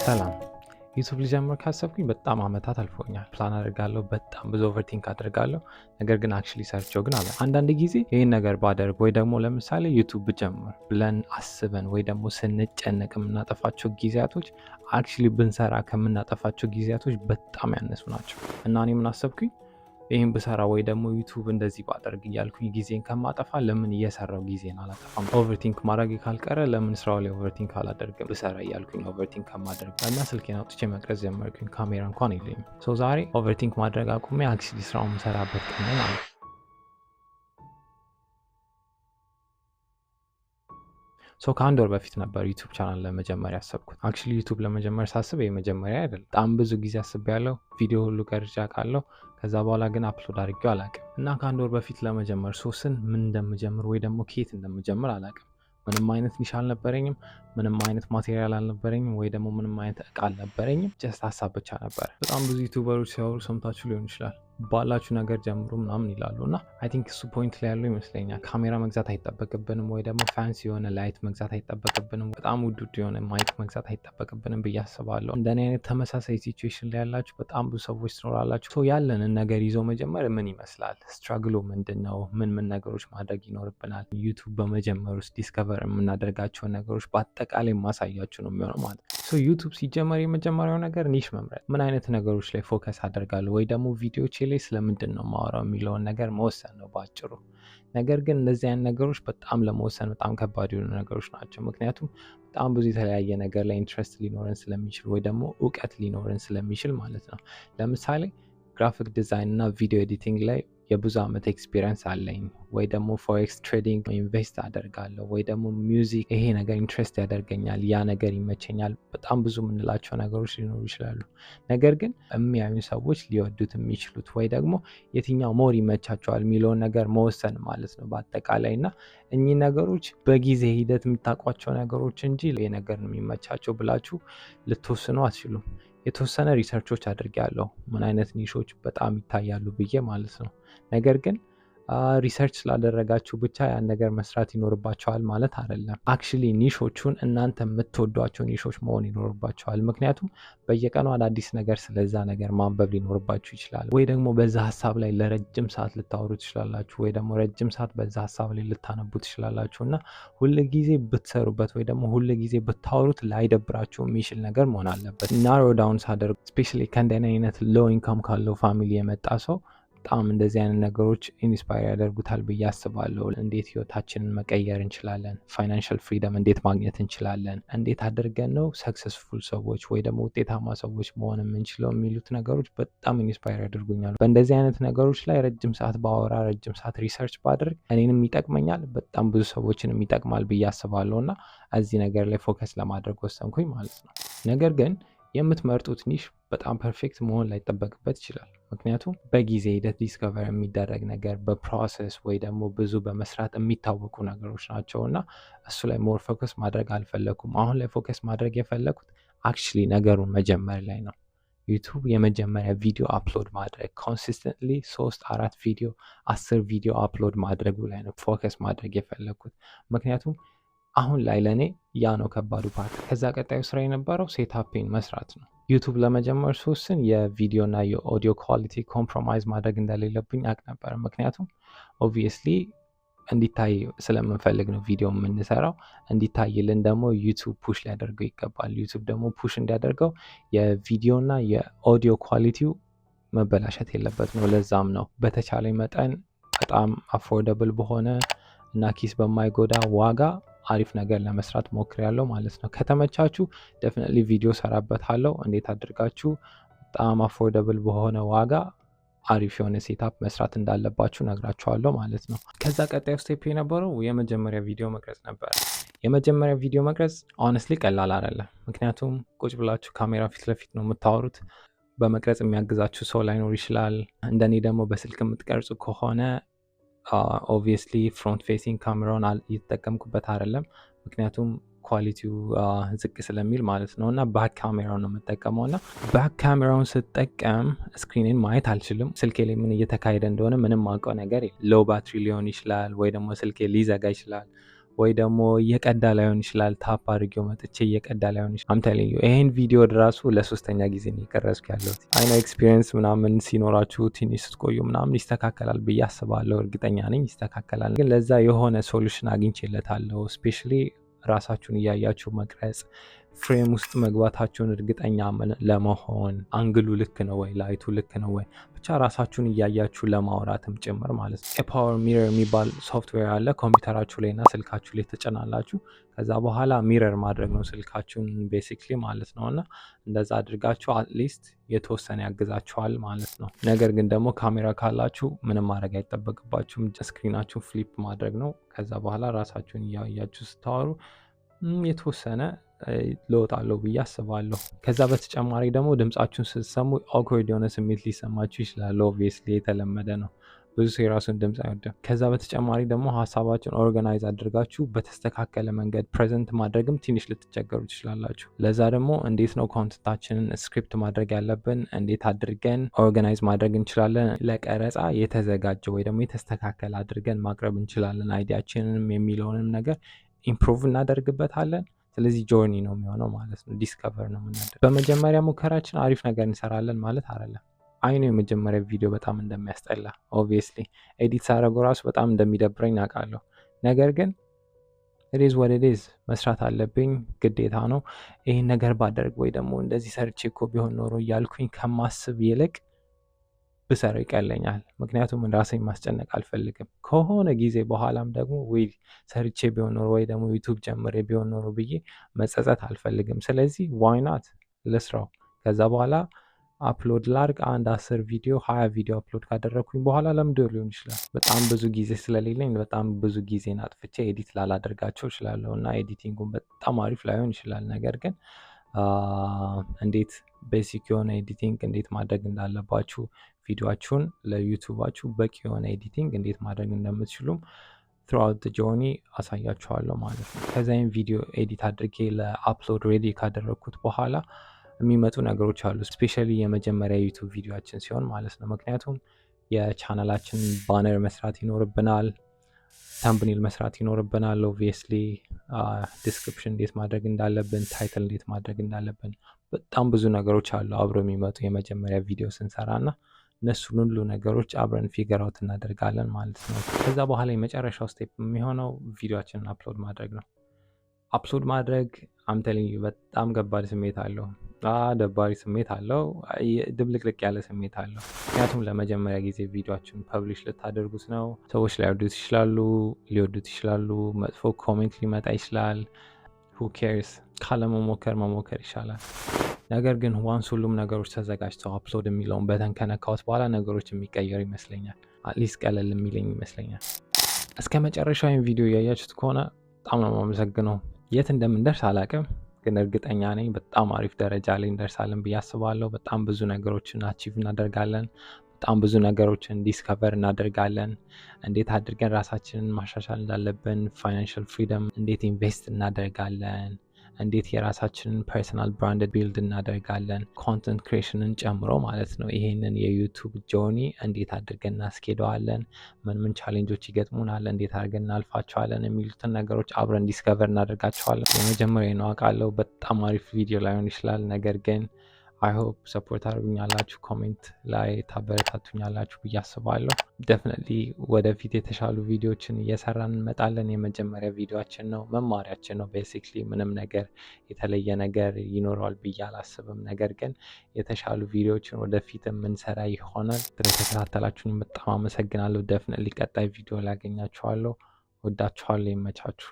ሰላም ዩቲዩብ ልጀምር ካሰብኩኝ በጣም አመታት አልፎኛል። ፕላን አደርጋለሁ፣ በጣም ብዙ ኦቨርቲንክ አደርጋለሁ። ነገር ግን አክቹሊ ሰርቼው ግን አለ። አንዳንድ ጊዜ ይህን ነገር ባደርግ ወይ ደግሞ ለምሳሌ ዩቲዩብ ብጀምር ብለን አስበን ወይ ደግሞ ስንጨነቅ የምናጠፋቸው ጊዜያቶች አክቹሊ ብንሰራ ከምናጠፋቸው ጊዜያቶች በጣም ያነሱ ናቸው እና እኔ ምን አሰብኩኝ ይህን ብሰራ ወይ ደግሞ ዩቲዩብ እንደዚህ ባደርግ እያልኩኝ ጊዜን ከማጠፋ ለምን እየሰራው ጊዜን አላጠፋም? ኦቨርቲንክ ማድረግ ካልቀረ ለምን ስራው ላይ ኦቨርቲንክ አላደርግም? ብሰራ እያልኩኝ ኦቨርቲንክ ከማደርግ እና ስልኬን አውጥቼ መቅረጽ ጀመርኩኝ። ካሜራ እንኳን የለኝም። ዛሬ ኦቨርቲንክ ማድረግ አቁሜ አክቹሊ ስራውን የምሰራበት ቀን ነው ማለት ነው። ከአንድ ወር በፊት ነበር ዩቲዩብ ቻናል ለመጀመር ያሰብኩት። አክቹሊ ዩቲዩብ ለመጀመር ሳስብ የመጀመሪያ አይደለም። በጣም ብዙ ጊዜ አስቤያለሁ። ቪዲዮ ሁሉ ቀርጬ አውቃለሁ። ከዛ በኋላ ግን አፕሎድ አድርጌው አላውቅም እና ከአንድ ወር በፊት ለመጀመር ሶስን ምን እንደምጀምር ወይ ደግሞ ከየት እንደምጀምር አላውቅም። ምንም አይነት ኒሽ አልነበረኝም። ምንም አይነት ማቴሪያል አልነበረኝም ወይ ደግሞ ምንም አይነት እቃ አልነበረኝም። ጀስት ሀሳብ ብቻ ነበረ። በጣም ብዙ ዩቲዩበሮች ሲያወሩ ሰምታችሁ ሊሆን ይችላል። ባላችሁ ነገር ጀምሩ ምናምን ይላሉ እና አይ ቲንክ እሱ ፖይንት ላይ ያለው ይመስለኛል። ካሜራ መግዛት አይጠበቅብንም ወይ ደግሞ ፋንሲ የሆነ ላይት መግዛት አይጠበቅብንም፣ በጣም ውድ የሆነ ማይክ መግዛት አይጠበቅብንም ብዬ አስባለሁ። እንደኔ አይነት ተመሳሳይ ሲቹዌሽን ላይ ያላችሁ በጣም ብዙ ሰዎች ትኖራላችሁ። ያለንን ነገር ይዞ መጀመር ምን ይመስላል? ስትራግሉ ምንድን ነው? ምን ነገሮች ማድረግ ይኖርብናል? ዩቲዩብ በመጀመር ውስጥ ዲስከቨር የምናደርጋቸውን ነገሮች በአጠቃላይ ማሳያችሁ ነው የሚሆነው ማለት ነው። ዩቲዩብ ሲጀመር የመጀመሪያው ነገር ኒሽ መምረጥ፣ ምን አይነት ነገሮች ላይ ፎከስ አደርጋለሁ ወይ ደግሞ ቪዲዮች ላይ ስለምንድን ነው ማወራው የሚለውን ነገር መወሰን ነው ባጭሩ። ነገር ግን እነዚህ አይነት ነገሮች በጣም ለመወሰን በጣም ከባድ የሆኑ ነገሮች ናቸው። ምክንያቱም በጣም ብዙ የተለያየ ነገር ላይ ኢንትረስት ሊኖረን ስለሚችል ወይ ደግሞ እውቀት ሊኖረን ስለሚችል ማለት ነው። ለምሳሌ ግራፊክ ዲዛይን እና ቪዲዮ ኤዲቲንግ ላይ የብዙ ዓመት ኤክስፒሪየንስ አለኝ። ወይ ደግሞ ፎሬክስ ትሬዲንግ ኢንቨስት አደርጋለሁ። ወይ ደግሞ ሚውዚክ፣ ይሄ ነገር ኢንትረስት ያደርገኛል፣ ያ ነገር ይመቸኛል። በጣም ብዙ የምንላቸው ነገሮች ሊኖሩ ይችላሉ። ነገር ግን የሚያዩ ሰዎች ሊወዱት የሚችሉት ወይ ደግሞ የትኛው ሞር ይመቻቸዋል የሚለውን ነገር መወሰን ማለት ነው በአጠቃላይ እና እኚህ ነገሮች በጊዜ ሂደት የምታውቋቸው ነገሮች እንጂ ይሄ ነገር የሚመቻቸው ብላችሁ ልትወስኑ አትችሉም። የተወሰነ ሪሰርቾች አድርጌያለሁ ምን አይነት ኒሾች በጣም ይታያሉ ብዬ ማለት ነው። ነገር ግን ሪሰርች ስላደረጋችሁ ብቻ ያን ነገር መስራት ይኖርባቸዋል ማለት አይደለም። አክቹሊ ኒሾቹን እናንተ የምትወዷቸው ኒሾች መሆን ይኖርባቸዋል። ምክንያቱም በየቀኑ አዳዲስ ነገር ስለዛ ነገር ማንበብ ሊኖርባችሁ ይችላል። ወይ ደግሞ በዛ ሀሳብ ላይ ለረጅም ሰዓት ልታወሩ ትችላላችሁ። ወይ ደግሞ ረጅም ሰዓት በዛ ሀሳብ ላይ ልታነቡ ትችላላችሁ እና ሁል ጊዜ ብትሰሩበት ወይ ደግሞ ሁል ጊዜ ብታወሩት ላይደብራችሁ የሚችል ነገር መሆን አለበት። ናሮ ዳውን ሳደርግ ስፔሻሊ ከእንደኔ አይነት ሎው ኢንካም ካለው ፋሚሊ የመጣ ሰው በጣም እንደዚህ አይነት ነገሮች ኢንስፓየር ያደርጉታል ብዬ አስባለሁ። እንዴት ህይወታችንን መቀየር እንችላለን፣ ፋይናንሻል ፍሪደም እንዴት ማግኘት እንችላለን፣ እንዴት አድርገን ነው ሰክሰስፉል ሰዎች ወይ ደግሞ ውጤታማ ሰዎች መሆን የምንችለው የሚሉት ነገሮች በጣም ኢንስፓየር ያደርጉኛል። በእንደዚህ አይነት ነገሮች ላይ ረጅም ሰዓት ባወራ፣ ረጅም ሰዓት ሪሰርች ባደርግ እኔንም ይጠቅመኛል፣ በጣም ብዙ ሰዎችንም ይጠቅማል ብዬ አስባለሁ እና እዚህ ነገር ላይ ፎከስ ለማድረግ ወሰንኩኝ ማለት ነው። ነገር ግን የምትመርጡት ኒሽ በጣም ፐርፌክት መሆን ላይጠበቅበት ይችላል። ምክንያቱም በጊዜ ሂደት ዲስከቨር የሚደረግ ነገር በፕሮሰስ ወይ ደግሞ ብዙ በመስራት የሚታወቁ ነገሮች ናቸው እና እሱ ላይ ሞር ፎከስ ማድረግ አልፈለኩም። አሁን ላይ ፎከስ ማድረግ የፈለኩት አክቹሊ ነገሩን መጀመር ላይ ነው። ዩቲዩብ የመጀመሪያ ቪዲዮ አፕሎድ ማድረግ ኮንሲስተንትሊ 3-4 ቪዲዮ 10 ቪዲዮ አፕሎድ ማድረጉ ላይ ነው ፎከስ ማድረግ የፈለኩት። ምክንያቱም አሁን ላይ ለእኔ ያ ነው ከባዱ ፓርት። ከዛ ቀጣዩ ስራ የነበረው ሴታፔን መስራት ነው። ዩቲዩብ ለመጀመር ሶስን የቪዲዮ እና የኦዲዮ ኳሊቲ ኮምፕሮማይዝ ማድረግ እንደሌለብኝ አቅ ነበር። ምክንያቱም ኦብቪየስሊ እንዲታይ ስለምንፈልግ ነው ቪዲዮ የምንሰራው። እንዲታይልን ደግሞ ዩቲዩብ ፑሽ ሊያደርገው ይገባል። ዩቲዩብ ደግሞ ፑሽ እንዲያደርገው የቪዲዮ እና የኦዲዮ ኳሊቲው መበላሸት የለበት ነው። ለዛም ነው በተቻለ መጠን በጣም አፎርደብል በሆነ እና ኪስ በማይጎዳ ዋጋ አሪፍ ነገር ለመስራት ሞክሬያለሁ ማለት ነው። ከተመቻችሁ ዴፊኒትሊ ቪዲዮ ሰራበታለሁ። እንዴት አድርጋችሁ በጣም አፎርደብል በሆነ ዋጋ አሪፍ የሆነ ሴታፕ መስራት እንዳለባችሁ ነግራችኋለሁ ማለት ነው። ከዛ ቀጣዩ ስቴፕ የነበረው የመጀመሪያ ቪዲዮ መቅረጽ ነበር። የመጀመሪያ ቪዲዮ መቅረጽ ሆነስትሊ ቀላል አይደለም። ምክንያቱም ቁጭ ብላችሁ ካሜራ ፊት ለፊት ነው የምታወሩት። በመቅረጽ የሚያግዛችሁ ሰው ላይኖር ይችላል። እንደኔ ደግሞ በስልክ የምትቀርጹ ከሆነ ኦብቪየስሊ ፍሮንት ፌሲንግ ካሜራውን እየተጠቀምኩበት አይደለም። ምክንያቱም ኳሊቲው ዝቅ ስለሚል ማለት ነው እና ባክ ካሜራውን ነው የምጠቀመው እና ባክ ካሜራውን ስጠቀም ስክሪንን ማየት አልችልም። ስልኬ ላይ ምን እየተካሄደ እንደሆነ ምንም ማውቀው ነገር ሎው ባትሪ ሊሆን ይችላል ወይ ደግሞ ስልኬ ሊዘጋ ይችላል ወይ ደግሞ እየቀዳ ላይሆን ይችላል። ታፕ አድርጌው መጥቼ እየቀዳ ላይሆን ይችላል። አምተልዩ ይሄን ቪዲዮ ራሱ ለሶስተኛ ጊዜ ነው የቀረጽኩ ያለሁት። አይኖ ኤክስፒሪየንስ ምናምን ሲኖራችሁ ትንሽ ስትቆዩ ምናምን ይስተካከላል ብዬ አስባለሁ። እርግጠኛ ነኝ ይስተካከላል። ግን ለዛ የሆነ ሶሉሽን አግኝቼለታለሁ። ስፔሻሊ ራሳችሁን እያያችሁ መቅረጽ፣ ፍሬም ውስጥ መግባታችሁን እርግጠኛ ለመሆን አንግሉ ልክ ነው ወይ፣ ላይቱ ልክ ነው ወይ፣ ብቻ ራሳችሁን እያያችሁ ለማውራትም ጭምር ማለት ነው። ኤፓወር ሚረር የሚባል ሶፍትዌር አለ ኮምፒውተራችሁ ላይ እና ስልካችሁ ላይ ተጨናላችሁ። ከዛ በኋላ ሚረር ማድረግ ነው ስልካችሁን ቤሲክሊ ማለት ነው። እና እንደዛ አድርጋችሁ አትሊስት የተወሰነ ያግዛችኋል ማለት ነው። ነገር ግን ደግሞ ካሜራ ካላችሁ ምንም ማድረግ አይጠበቅባችሁም። ስክሪናችሁን ፍሊፕ ማድረግ ነው። ከዛ በኋላ ራሳችሁን እያያችሁ ስታወሩ የተወሰነ ለውጥ አለው ብዬ አስባለሁ። ከዛ በተጨማሪ ደግሞ ድምጻችሁን ስትሰሙ ኦክወርድ የሆነ ስሜት ሊሰማችሁ ይችላል። ኦብቪየስሊ የተለመደ ነው። ብዙ ሰው የራሱን ድምፅ አይወድም። ከዛ በተጨማሪ ደግሞ ሀሳባችሁን ኦርጋናይዝ አድርጋችሁ በተስተካከለ መንገድ ፕሬዘንት ማድረግም ትንሽ ልትቸገሩ ትችላላችሁ። ለዛ ደግሞ እንዴት ነው ኮንተንታችንን ስክሪፕት ማድረግ ያለብን፣ እንዴት አድርገን ኦርጋናይዝ ማድረግ እንችላለን፣ ለቀረጻ የተዘጋጀ ወይ ደግሞ የተስተካከለ አድርገን ማቅረብ እንችላለን አይዲያችንንም የሚለውንም ነገር ኢምፕሩቭ እናደርግበታለን። ስለዚህ ጆርኒ ነው የሚሆነው ማለት ነው። ዲስከቨር ነው የምናደርግ። በመጀመሪያ ሙከራችን አሪፍ ነገር እንሰራለን ማለት አይደለም። አይኑ የመጀመሪያ ቪዲዮ በጣም እንደሚያስጠላ ኦብቪየስሊ ኤዲት ሳደርገው ራሱ በጣም እንደሚደብረኝ አውቃለሁ። ነገር ግን ኢዝ ወደ ዴዝ መስራት አለብኝ፣ ግዴታ ነው። ይህን ነገር ባደርግ ወይ ደግሞ እንደዚህ ሰርቼ እኮ ቢሆን ኖሮ እያልኩኝ ከማስብ ይልቅ ብሰራው ይቀለኛል። ምክንያቱም ራሴን ማስጨነቅ አልፈልግም። ከሆነ ጊዜ በኋላም ደግሞ ወይ ሰርቼ ቢሆን ኖሮ ወይ ደግሞ ዩቱብ ጀምሬ ቢሆን ኖሮ ብዬ መጸጸት አልፈልግም። ስለዚህ ዋይናት ልስራው። ከዛ በኋላ አፕሎድ ላርግ። አንድ 10 ቪዲዮ 20 ቪዲዮ አፕሎድ ካደረግኩኝ በኋላ ለምዶ ሊሆን ይችላል። በጣም ብዙ ጊዜ ስለሌለኝ በጣም ብዙ ጊዜን አጥፍቼ ኤዲት ላላደርጋቸው እችላለሁ እና ኤዲቲንጉን በጣም አሪፍ ላይሆን ይችላል። ነገር ግን እንዴት ቤሲክ የሆነ ኤዲቲንግ እንዴት ማድረግ እንዳለባችሁ ቪዲዮችሁን ለዩቱባችሁ በቂ የሆነ ኤዲቲንግ እንዴት ማድረግ እንደምትችሉም ትሩአውት ጆርኒ አሳያችኋለሁ ማለት ነው። ከዛይም ቪዲዮ ኤዲት አድርጌ ለአፕሎድ ሬዲ ካደረግኩት በኋላ የሚመጡ ነገሮች አሉ። ስፔሻሊ የመጀመሪያ ዩቱብ ቪዲዮችን ሲሆን ማለት ነው። ምክንያቱም የቻናላችን ባነር መስራት ይኖርብናል፣ ተምብኔል መስራት ይኖርብናል። ኦብቪየስሊ ዲስክሪፕሽን እንዴት ማድረግ እንዳለብን፣ ታይትል እንዴት ማድረግ እንዳለብን፣ በጣም ብዙ ነገሮች አሉ አብረው የሚመጡ የመጀመሪያ ቪዲዮ ስንሰራ እና እነሱን ሁሉ ነገሮች አብረን ፊገር አውት እናደርጋለን ማለት ነው። ከዛ በኋላ የመጨረሻው ስቴፕ የሚሆነው ቪዲዮችንን አፕሎድ ማድረግ ነው። አፕሎድ ማድረግ አምተልኝ በጣም ከባድ ስሜት አለው፣ ደባሪ ስሜት አለው፣ ድብልቅልቅ ያለ ስሜት አለው። ምክንያቱም ለመጀመሪያ ጊዜ ቪዲዮችን ፐብሊሽ ልታደርጉት ነው። ሰዎች ላይወዱት ይችላሉ፣ ሊወዱት ይችላሉ፣ መጥፎ ኮሜንት ሊመጣ ይችላል። ሁ ኬርስ? ካለመሞከር መሞከር ይሻላል። ነገር ግን ዋንስ ሁሉም ነገሮች ተዘጋጅተው አፕሎድ የሚለውን በተን ከነካሁት በኋላ ነገሮች የሚቀየሩ ይመስለኛል። አትሊስት ቀለል የሚለኝ ይመስለኛል። እስከ መጨረሻው ቪዲዮ እያያችሁት ከሆነ በጣም ነው የማመሰግነው። የት እንደምንደርስ አላቅም፣ ግን እርግጠኛ ነኝ በጣም አሪፍ ደረጃ ላይ እንደርሳለን ብዬ አስባለሁ። በጣም ብዙ ነገሮችን አቺቭ እናደርጋለን። በጣም ብዙ ነገሮችን ዲስከቨር እናደርጋለን። እንዴት አድርገን ራሳችንን ማሻሻል እንዳለብን፣ ፋይናንሻል ፍሪደም እንዴት ኢንቨስት እናደርጋለን፣ እንዴት የራሳችንን ፐርሰናል ብራንድ ቢልድ እናደርጋለን፣ ኮንተንት ክሬሽንን ጨምሮ ማለት ነው። ይሄንን የዩቱብ ጆርኒ እንዴት አድርገን እናስኬደዋለን፣ ምን ቻሌንጆች ይገጥሙናል፣ እንዴት አድርገን እናልፋቸዋለን የሚሉትን ነገሮች አብረን ዲስከቨር እናደርጋቸዋለን። የመጀመሪያ ነው አውቃለሁ፣ በጣም አሪፍ ቪዲዮ ላይሆን ይችላል። ነገር ግን አይ ሆፕ ሰፖርት አድርጉኛላችሁ፣ ኮሜንት ላይ ታበረታቱኛላችሁ ብዬ አስባለሁ። ደፍነትሊ ወደፊት የተሻሉ ቪዲዮዎችን እየሰራን እንመጣለን። የመጀመሪያ ቪዲዮችን ነው፣ መማሪያችን ነው። ቤሲክሊ ምንም ነገር የተለየ ነገር ይኖረዋል ብዬ አላስብም። ነገር ግን የተሻሉ ቪዲዮዎችን ወደፊት የምንሰራ ይሆናል። ስለተከታተላችሁኝ በጣም አመሰግናለሁ። ደፍነትሊ ቀጣይ ቪዲዮ ላይ ያገኛችኋለሁ። ወዳችኋለሁ። ይመቻችሁ።